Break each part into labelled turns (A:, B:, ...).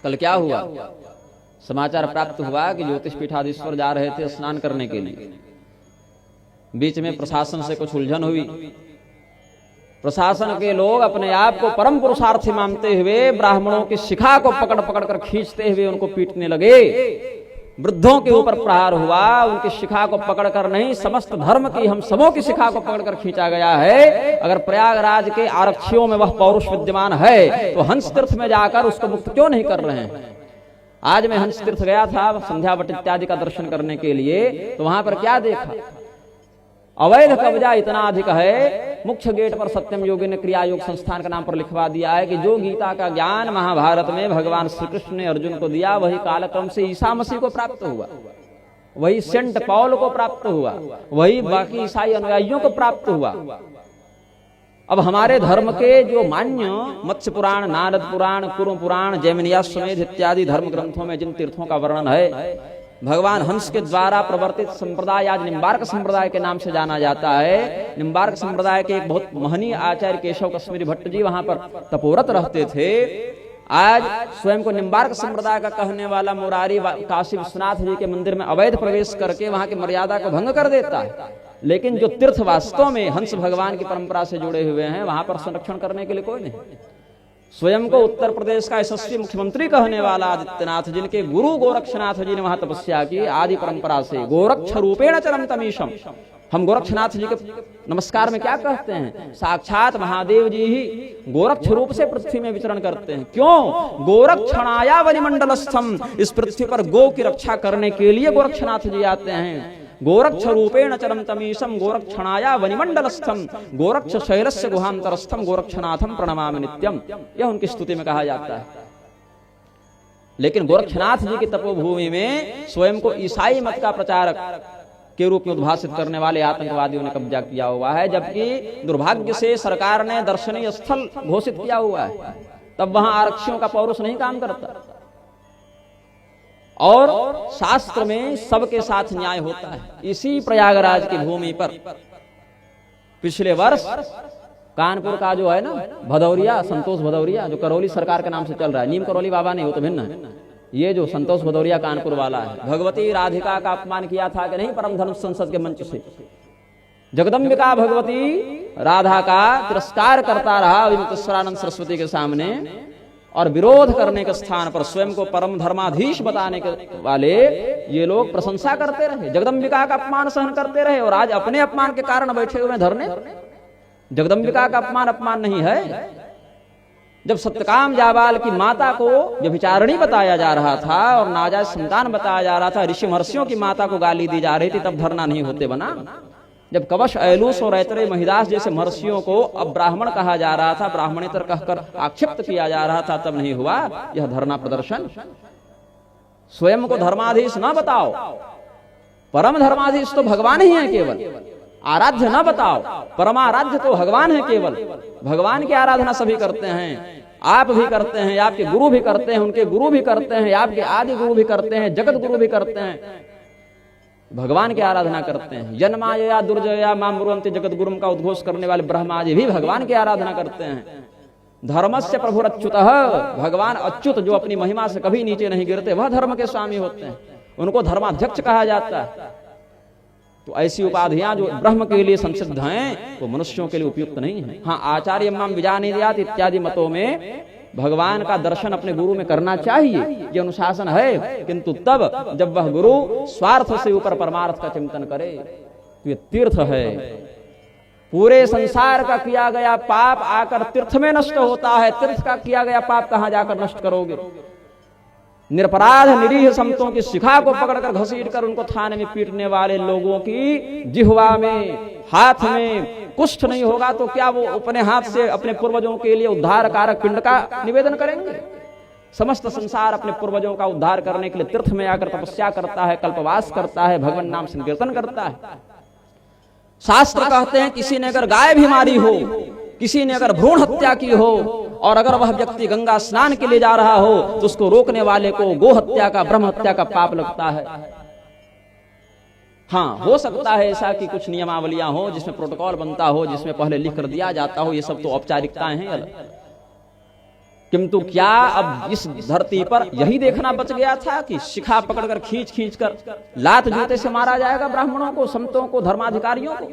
A: कल क्या हुआ, समाचार प्राप्त हुआ कि ज्योतिष पीठाधीश्वर जा रहे थे स्नान करने के लिए। बीच में प्रशासन से कुछ उलझन हुई। प्रशासन के लोग अपने आप को परम पुरुषार्थी मानते हुए ब्राह्मणों की शिखा को पकड़ पकड़ कर खींचते हुए उनको पीटने लगे। वृद्धों के ऊपर प्रहार हुआ, उनकी शिखा को पकड़कर नहीं, समस्त धर्म की, हम सबों की शिखा को पकड़कर खींचा गया है। अगर प्रयागराज के आरक्षियों में वह पौरुष विद्यमान है तो हंस तीर्थ में जाकर उसको मुक्त क्यों नहीं कर रहे हैं। आज मैं हंस तीर्थ गया था संध्या वट इत्यादि का दर्शन करने के लिए, तो वहां पर क्या देखा, अवैध कब्जा इतना अधिक है। मुख्य गेट पर सत्यम योगी ने क्रिया योग संस्थान का नाम पर लिखवा दिया है कि जो गीता का ज्ञान महाभारत में भगवान श्री कृष्ण ने अर्जुन को दिया, वही कालक्रम से ईसा मसीह को प्राप्त हुआ, वही सेंट पॉल को प्राप्त हुआ, वही बाकी ईसाई अनुयायियों को प्राप्त हुआ। अब हमारे धर्म के जो मान्य मत्स्य पुराण, नारद पुराण, कुरु पुराण, जैमिनियाश्वमेध इत्यादि धर्म ग्रंथों में जिन तीर्थों का वर्णन है, भगवान हंस के द्वारा प्रवर्तित संप्रदाय आज निम्बार्क संप्रदाय के नाम से जाना जाता है। निम्बार्क संप्रदाय के एक बहुत महनीय आचार्य केशव कश्मीरी भट्ट जी वहां पर तपोरत रहते थे। आज स्वयं को निम्बार्क संप्रदाय का कहने वाला मुरारी काशी विश्वनाथ जी के मंदिर में अवैध प्रवेश करके वहां की मर्यादा को भंग कर देता है। लेकिन जो तीर्थ वास्तव में हंस भगवान की परंपरा से जुड़े हुए हैं, वहां पर संरक्षण करने के लिए कोई नहीं। स्वयं को उत्तर प्रदेश का यशस्वी मुख्यमंत्री कहने वाला आदित्यनाथ, जिनके गुरु गोरक्षनाथ जी ने वहां तपस्या की आदि परंपरा से, गोरक्ष रूपेण चरम तमीशम। हम गोरक्षनाथ जी के नमस्कार में क्या कहते हैं, साक्षात महादेव जी ही गोरक्ष रूप से पृथ्वी में विचरण करते हैं। क्यों, गोरक्षणाया वनिमंडलस्थम, इस पृथ्वी पर गो की रक्षा करने के लिए गोरक्षनाथ जी आते हैं। गोरक्ष रूपेण चरम तमीशम गोरक्षणाया वनिमंडलस्थम गोरक्ष शैलस्य गुहांतरस्थम गोरक्षनाथम प्रणमामि नित्यम, यह उनकी स्तुति में कहा जाता है। लेकिन गोरक्षनाथ जी की तपोभूमि में स्वयं को ईसाई मत का प्रचारक के रूप में उद्भासित करने वाले आतंकवादियों ने कब्जा किया हुआ है, जबकि दुर्भाग्य से सरकार ने दर्शनीय स्थल घोषित किया हुआ है। तब वहां आरक्षियों का पौरुष नहीं काम करता। और शास्त्र में सबके साथ न्याय होता है। इसी प्रयागराज की भूमि पर पिछले वर्ष कानपुर का जो है ना भदौरिया, संतोष भदौरिया, जो करौली सरकार के नाम से चल रहा है, नीम करौली बाबा नहीं, वो तो भिन्न है। ये जो संतोष भदौरिया कानपुर वाला है, भगवती राधिका का अपमान किया था कि नहीं परम धर्म संसद के मंच से। जगदम्बिका भगवती राधा का तिरस्कार करता रहा विमुक्तेश्वरानंद सरस्वती के सामने, और विरोध करने के स्थान पर स्वयं को परम धर्माधीश बताने के वाले ये लोग प्रशंसा करते रहे, जगदम्बिका का अपमान सहन करते रहे। और आज अपने अपमान के कारण बैठे हुए धरने। जगदम्बिका का अपमान नहीं है। जब सत्यकाम जाबाल की माता को व्यभिचारिणी बताया जा रहा था और नाजायज संतान बताया जा रहा था, ऋषि महर्षियों की माता को गाली दी जा रही थी, तब धरना नहीं होते बना। जब कवश, ऐलूस और ऐतरेय महिदास जैसे महर्षियों को अब ब्राह्मण कहा जा रहा था, ब्राह्मणेतर कहकर आक्षेप्त किया जा रहा था, तब नहीं हुआ यह धरना प्रदर्शन। स्वयं को धर्माधीश न बताओ, परम धर्माधीश तो भगवान ही है केवल। आराध्य न बताओ, परमाराध्य तो भगवान है केवल। भगवान की आराधना सभी करते हैं, आप भी करते हैं, आपके गुरु भी करते हैं, उनके गुरु भी करते हैं, आपके आदि गुरु भी करते हैं, जगत गुरु भी करते हैं। भगवान की आराधना करते हैं। जन्माया दुर्जया मां ब्रुवन्ति जगत गुरुम का उद्घोष करने वाले ब्रह्मा जी भी भगवान की आराधना करते हैं। धर्मस्य प्रभुरच्युतः, भगवान अच्युत जो अपनी महिमा से कभी नीचे नहीं गिरते, वह धर्म के स्वामी होते हैं, उनको धर्माध्यक्ष कहा जाता है। तो ऐसी उपाधियां जो ब्रह्म के लिए संसिद्ध हैं, वो मनुष्यों के लिए उपयुक्त नहीं है। हाँ, आचार्य मां विजानीयात इत्यादि मतों में भगवान का दर्शन अपने गुरु में करना चाहिए, ये अनुशासन है। किंतु तब जब वह गुरु स्वार्थ से ऊपर परमार्थ का चिंतन करे, तो ये तीर्थ है। पूरे संसार का किया गया पाप आकर तीर्थ में नष्ट होता है। तीर्थ का किया गया पाप कहां जाकर नष्ट करोगे। निरपराध निरीह संतों की शिखा को पकड़कर घसीट कर उनको थाने में पीटने वाले लोगों की जिह्वा में, हाथ में कुष्ठ नहीं होगा तो क्या वो अपने हाथ से अपने पूर्वजों के लिए उद्धार कारक पिंड का निवेदन करेंगे। समस्त संसार अपने पूर्वजों का उद्धार करने के लिए तीर्थ में आकर तपस्या करता है, कल्पवास करता है, भगवान नाम संकीर्तन करता है। शास्त्र कहते हैं किसी ने अगर गाय भी मारी हो, किसी ने अगर भ्रूण हत्या की हो, और अगर वह व्यक्ति गंगा स्नान के लिए जा रहा हो तो उसको रोकने वाले को गो हत्या का, ब्रह्म हत्या का पाप लगता है। हाँ, हो सकता है ऐसा कि कुछ नियमावलियां हो जिसमें प्रोटोकॉल बनता हो, जिसमें पहले लिख कर दिया जाता हो, ये सब तो औपचारिकताएं हैं अलग। किंतु क्या अब इस धरती पर यही देखना बच गया था कि शिखा पकड़कर खींच खींच कर लात जूते से मारा जाएगा ब्राह्मणों को, संतों को, धर्माधिकारियों को?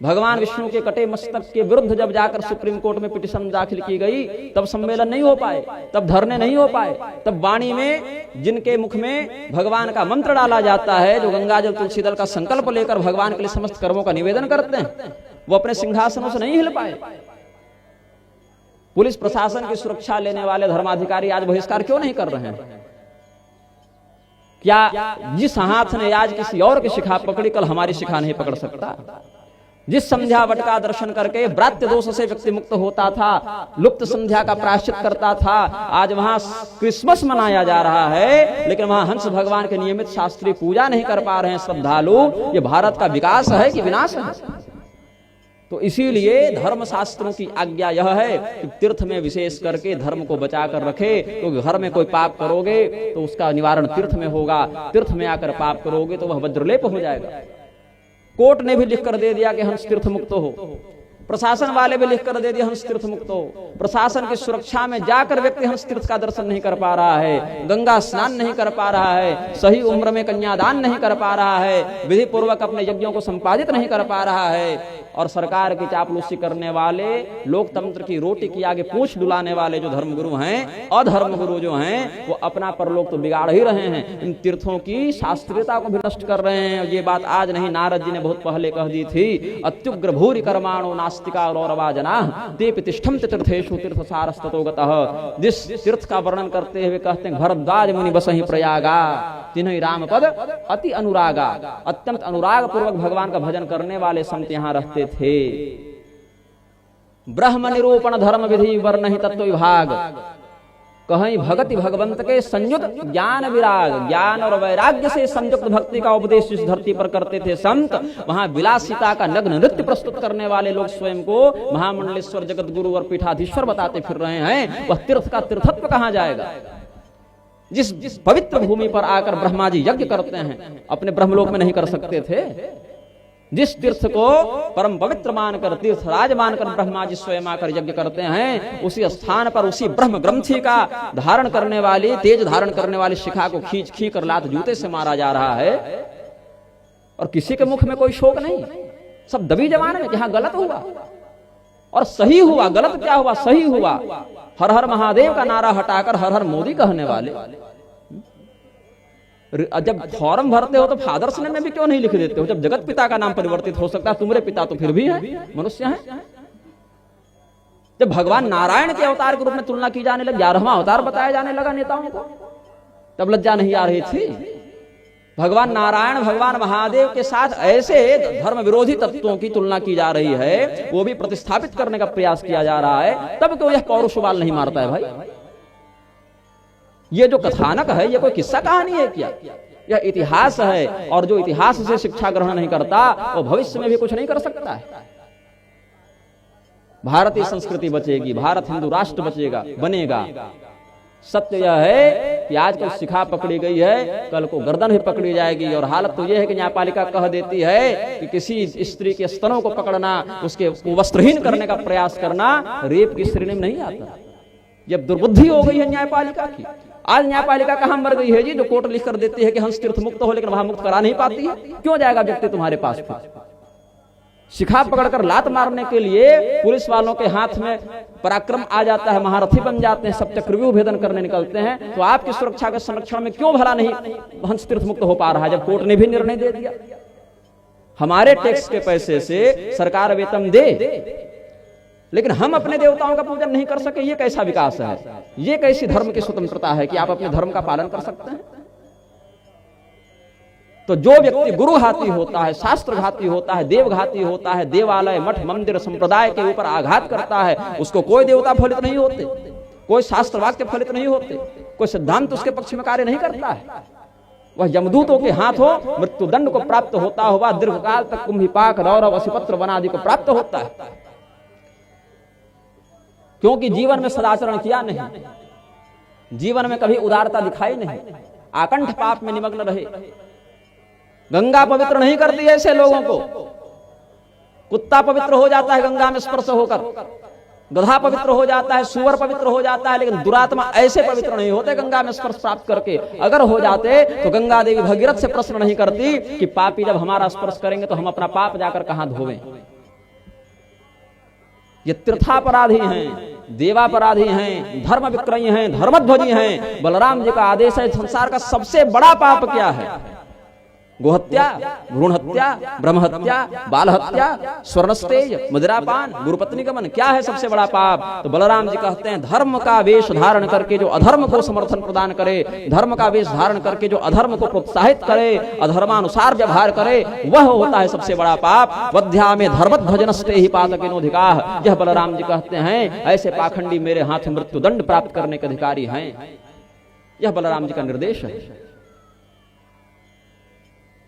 A: भगवान विष्णु के कटे मस्तक के विरुद्ध जब जाकर सुप्रीम कोर्ट में पिटीशन दाखिल की गई, तब सम्मेलन नहीं हो पाए, तब धरने नहीं हो पाए, तब वाणी में जिनके मुख में भगवान का मंत्र डाला जाता है, जो गंगाजल तुलसी दल का संकल्प लेकर भगवान के लिए समस्त कर्मों का निवेदन करते हैं, वो अपने सिंहासनों से नहीं हिल पाए। पुलिस प्रशासन की सुरक्षा लेने वाले धर्माधिकारी आज बहिष्कार क्यों नहीं कर रहे हैं? क्या जिस हाथ ने आज किसी और की शिखा पकड़ी, कल हमारी शिखा नहीं पकड़ सकता? जिस संध्या वट का दर्शन करके व्रात्य दोष से व्यक्ति मुक्त होता था, लुप्त संध्या का प्रायश्चित करता था, आज वहां क्रिसमस मनाया जा रहा है, लेकिन वहां हंस भगवान के नियमित शास्त्रीय पूजा नहीं कर पा रहे हैं श्रद्धालु। ये भारत का विकास है कि विनाश है? तो इसीलिए धर्म शास्त्रों की आज्ञा यह है कि तीर्थ में विशेष करके धर्म को बचा कर रखे, क्योंकि घर में कोई पाप करोगे तो उसका निवारण तीर्थ में होगा, तीर्थ में आकर पाप करोगे तो वह वज्रलेप हो जाएगा। कोर्ट ने भी लिख कर दे दिया कि हंस तीर्थ मुक्त हो, प्रशासन वाले भी लिख कर दे दिया हंस तीर्थ मुक्त हो। प्रशासन की सुरक्षा में जाकर व्यक्ति हंस तीर्थ का दर्शन नहीं कर पा रहा है, गंगा स्नान नहीं कर पा रहा है, सही उम्र में कन्यादान नहीं कर पा रहा है, विधि पूर्वक अपने यज्ञों को संपादित नहीं कर पा रहा है। और सरकार की चापलूसी करने वाले, लोकतंत्र की रोटी की आगे पूंछ डुलाने वाले जो धर्मगुरु हैं, अधर्म गुरु जो हैं, वो अपना परलोक तो बिगाड़ ही रहे हैं, इन तीर्थों की शास्त्रीयता को भी नष्ट कर रहे हैं। ये बात आज नहीं, नारद जी ने बहुत पहले कह दी थी। अत्युग्र भूरि कर्माणो नास्तिका रौरवा जनाः तेपि तिष्ठन्ति तीर्थेषु तीर्थसारस्ततो गतः। जिस तीर्थ का वर्णन करते हुए कहते हैं, भरद्वाज मुनि बसहि प्रयागा तिन्हि राम पद अति अनुरागा। अत्यंत अनुराग पूर्वक भगवान का भजन करने वाले संत यहाँ रहते थे। ब्रह्म निरूपण धर्म विधि वर्ण ही तत्व विभाग, कहीं भगति भगवंत के संयुक्त ज्ञान विराग, ज्ञान और वैराग्य से संयुक्त भक्ति का उपदेश इस धरती पर करते थे संत। वहां विलासिता का नग्न नृत्य प्रस्तुत करने वाले लोग स्वयं को महामंडलेश्वर, जगत गुरु और पीठाधीश्वर बताते फिर रहे हैं। वह तीर्थ का तीर्थत्व कहां जाएगा? जिस पवित्र भूमि पर आकर ब्रह्मा जी यज्ञ करते हैं, अपने ब्रह्मलोक में नहीं कर सकते थे? जिस तीर्थ को परम पवित्र मानकर, तीर्थराज मानकर ब्रह्मा जी स्वयं आकर यज्ञ करते हैं, उसी स्थान पर उसी ब्रह्म ग्रंथि का धारण करने वाली, तेज धारण करने वाली शिखा को खींच खींच कर लात जूते से मारा जा रहा है, और किसी के मुख में कोई शोक नहीं। सब दबी जवान में, जहां गलत हुआ और सही हुआ, गलत क्या हुआ सही हुआ। हर हर महादेव का नारा हटाकर हर हर मोदी कहने वाले। जब फॉर्म भरते हो तो फादर्स नेम में भी क्यों नहीं लिख देते हो? जब जगत पिता का नाम परिवर्तित हो सकता है, तुम्हारे पिता तो फिर भी है, मनुष्य है। जब भगवान नारायण के अवतार के रूप में तुलना की जाने लगी, 11वां अवतार बताया जाने लगा नेताओं को, तब लज्जा नहीं आ रही थी? भगवान नारायण, भगवान महादेव के साथ ऐसे धर्म विरोधी तत्वों की तुलना की जा रही है, वो भी प्रतिस्थापित करने का प्रयास किया जा रहा है, तब क्यों यह पौरुष बाल नहीं मारता है? भाई, ये जो कथानक है, ये कोई किस्सा कहानी है क्या? यह इतिहास है, और जो इतिहास से शिक्षा ग्रहण नहीं करता, वो भविष्य में भी कुछ नहीं कर सकता है। भारतीय संस्कृति बचेगी, भारत हिंदू राष्ट्र बचेगा, बनेगा। सत्य यह है कि आज कल शिखा पकड़ी गई है, कल को गर्दन भी पकड़ी जाएगी। और हालत तो यह है कि न्यायपालिका कह देती है कि किसी स्त्री के स्तनों को पकड़ना, उसके वस्त्रहीन करने का प्रयास करना रेप की श्रेणी में नहीं आता। जब दुर्बुद्धि हो गई है न्यायपालिका की। आज न्यायपालिका कहां मर गई है जी, जो कोर्ट लिख कर देती है कि हंस तीर्थ मुक्त हो, लेकिन वहां मुक्त करा नहीं पाती है। क्यों जाएगा व्यक्ति तुम्हारे पास? शिखा पकड़कर लात मारने के लिए पुलिस वालों के हाथ में पराक्रम आ जाता है, महारथी बन जाते हैं, सब चक्रव्यूह भेदन करने निकलते हैं, तो आपकी सुरक्षा के संरक्षण में क्यों भला नहीं हंस तीर्थ मुक्त हो पा रहा है, जब कोर्ट ने भी निर्णय दे दिया? हमारे टैक्स के पैसे से सरकार वेतन दे, लेकिन हम अपने देवताओं का पूजन नहीं कर सके। ये कैसा विकास है? ये कैसी धर्म की स्वतंत्रता है कि आप अपने धर्म का पालन कर सकते हैं? तो जो व्यक्ति गुरुघाती होता है, शास्त्रघाती होता है, देवघाती होता है, देवालय, मठ, मंदिर, संप्रदाय के ऊपर आघात करता है, उसको कोई देवता फलित नहीं होते, कोई शास्त्र वाक्य फलित नहीं होते, कोई सिद्धांत उसके पक्ष में कार्य नहीं करता है। वह यमदूतों के हाथों मृत्युदंड को प्राप्त होता हुआ दीर्घकाल तक कुंभिपाक, रौरव, असिपत्र वनादि को प्राप्त होता है, क्योंकि जीवन में सदाचरण किया नहीं, जीवन में कभी उदारता दिखाई नहीं, आकंठ पाप में निमग्न रहे। गंगा पवित्र नहीं करती ऐसे लोगों को। कुत्ता पवित्र हो जाता है गंगा में स्पर्श होकर, गधा पवित्र हो जाता है, सुअर पवित्र हो जाता है, लेकिन दुरात्मा ऐसे पवित्र नहीं होते गंगा में स्पर्श प्राप्त करके। अगर हो जाते तो गंगा देवी भगीरथ से प्रश्न नहीं करती कि पापी जब हमारा स्पर्श करेंगे तो हम अपना पाप जाकर कहां धोवें। ये तीर्थापराधी हैं, देवापराधी हैं, धर्म विक्रयी हैं, धर्मध्वजी हैं। बलराम जी का आदेश है, संसार का सबसे बड़ा पाप क्या है? गोहत्या, भ्रूण हत्या, ब्रह्म हत्या, बाल हत्या, स्वर्णस्तेज, मदिरापान, गुरुपत्नी गमन। क्या है सबसे बड़ा पाप? तो बलराम जी कहते हैं धर्म का वेश धारण करके जो अधर्म को समर्थन प्रदान करे, धर्म का वेश धारण करके जो अधर्म को प्रोत्साहित करे, अधर्मानुसार व्यवहार करे, वह होता है सबसे बड़ा पाप। वध्या में धर्मध्वजनस्ते ही पातकिनोधिकाः। यह बलराम जी कहते हैं ऐसे पाखंडी मेरे हाथ मृत्यु दंड प्राप्त करने के अधिकारी हैं। यह बलराम जी का निर्देश है।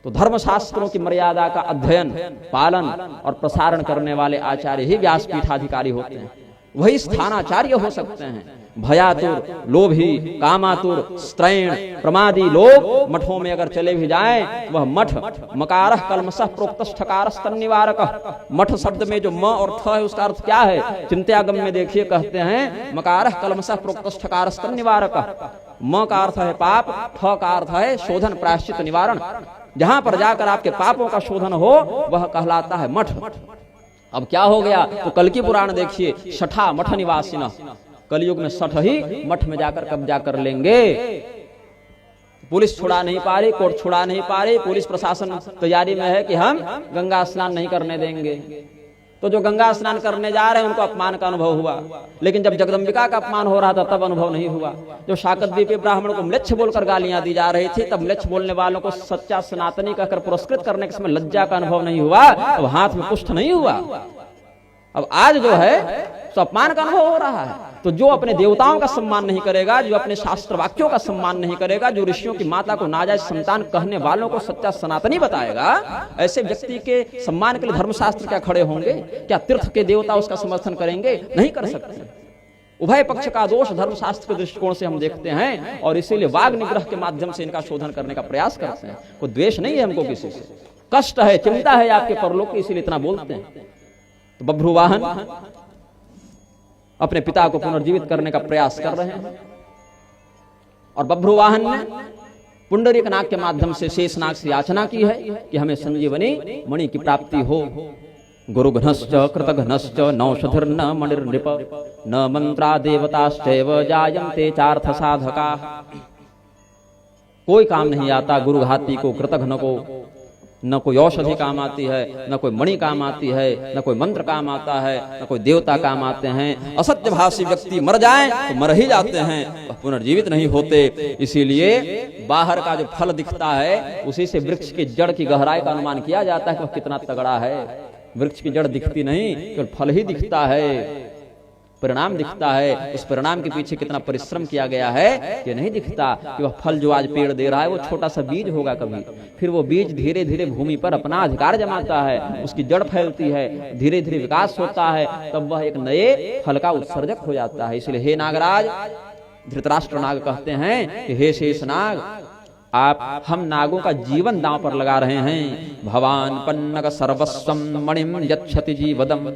A: तो धर्मशास्त्रों की मर्यादा का अध्ययन, पालन और प्रसारण करने वाले आचार्य ही व्यासपीठाधिकारी होते हैं। वही स्थानाचार्य हो सकते हैं। भयातुर, लोभी, कामातुर, स्त्रैण, प्रमादी लोग मठों में अगर चले भी जाएं, वह मठ मकारः कलमशः प्रोक्तष्ठकारस्तन निवारकः। मठ शब्द में जो म और थ है उसका अर्थ क्या है? चिंत्यागम में देखिए कहते हैं मकारः कलमशः प्रोक्तष्ठकारस्तन निवारकः। म का अर्थ है पाप, ठ का अर्थ है शोधन, प्रायश्चित, निवारण। जहां पर जाकर आपके पापों का शोधन हो वह कहलाता है मठ। अब क्या हो गया? तो कल की पुराण देखिए, शठा मठ निवासिन। कलयुग में सठ ही मठ में जाकर कब्जा कर लेंगे। पुलिस छुड़ा नहीं पा रही, कोर्ट छुड़ा नहीं पा रही, पुलिस प्रशासन तैयारी में है कि हम गंगा स्नान नहीं करने देंगे। तो जो गंगा स्नान करने जा रहे हैं उनको अपमान का अनुभव हुआ, लेकिन जब जगदम्बिका का अपमान हो रहा था तब अनुभव नहीं हुआ। जो शाकद्वीपीय ब्राह्मण को म्लेच्छ बोलकर गालियां दी जा रही थी, तब म्लेच्छ बोलने वालों को सच्चा सनातनी कहकर पुरस्कृत करने के समय लज्जा का अनुभव नहीं हुआ, अब हाथ में पुष्ट नहीं हुआ। अब आज जो है तो अपमान का अनुभव हो रहा है। तो जो अपने देवताओं का सम्मान नहीं करेगा, जो अपने शास्त्र वाक्यों का सम्मान नहीं करेगा, जो ऋषियों की माता को नाजायज संतान कहने वालों को सच्चा सनातनी बताएगा, ऐसे व्यक्ति के सम्मान के लिए धर्मशास्त्र क्या खड़े होंगे? क्या तीर्थ के देवता उसका समर्थन करेंगे? नहीं कर सकते। उभय पक्ष का दोष धर्मशास्त्र के दृष्टिकोण से हम देखते हैं और इसीलिए वाग निग्रह के माध्यम से इनका शोधन करने का प्रयास करते हैं। कोई द्वेष नहीं है हमको किसी से, कष्ट है, चिंता है आपके परलोक की, इसीलिए इतना बोलते हैं। तो बभ्रुवाहन अपने पिता को पुनर्जीवित करने का प्रयास कर रहे हैं और बभ्रुवाहन ने पुंडरीक नाग के माध्यम से शेषनाग से याचना की है कि हमें संजीवनी मणि की प्राप्ति हो। गुरुघ्नश्च कृतघ्नश्च नौषधिर्न मणिर्नृप न मंत्रा देवताश्चैव जायन्ते चार्थ साधका। कोई काम नहीं आता गुरुघाती को, कृतघ्न को। न कोई औषधि काम आती है, न कोई मणि काम आती है, न कोई मंत्र काम आता है, न कोई देवता काम आते हैं। असत्य भाषी व्यक्ति मर जाए तो मर ही जाते हैं, पुनर्जीवित नहीं होते। इसीलिए बाहर का जो फल दिखता है उसी से वृक्ष की जड़ की गहराई का अनुमान किया जाता है कि वह कितना तगड़ा है। वृक्ष की जड़ दिखती नहीं, केवल फल ही दिखता है, परिणाम दिखता है। उस परिणाम के पीछे कितना परिश्रम किया गया है ये नहीं दिखता। कि वह फल जो आज पेड़ दे रहा है वो छोटा सा बीज होगा कभी, फिर वो बीज धीरे धीरे भूमि पर अपना अधिकार जमाता है, उसकी जड़ फैलती है, धीरे धीरे विकास होता है, तब वह एक नए फल का उत्सर्जक हो जाता है। इसलिए हे नागराज, धृतराष्ट्र नाग कहते हैं कि हे शेषनाग, आप हम नागों का जीवन दांव पर लगा रहे हैं। भवान पन्नग सर्वस्वम मणिम यच्छति जीवदम।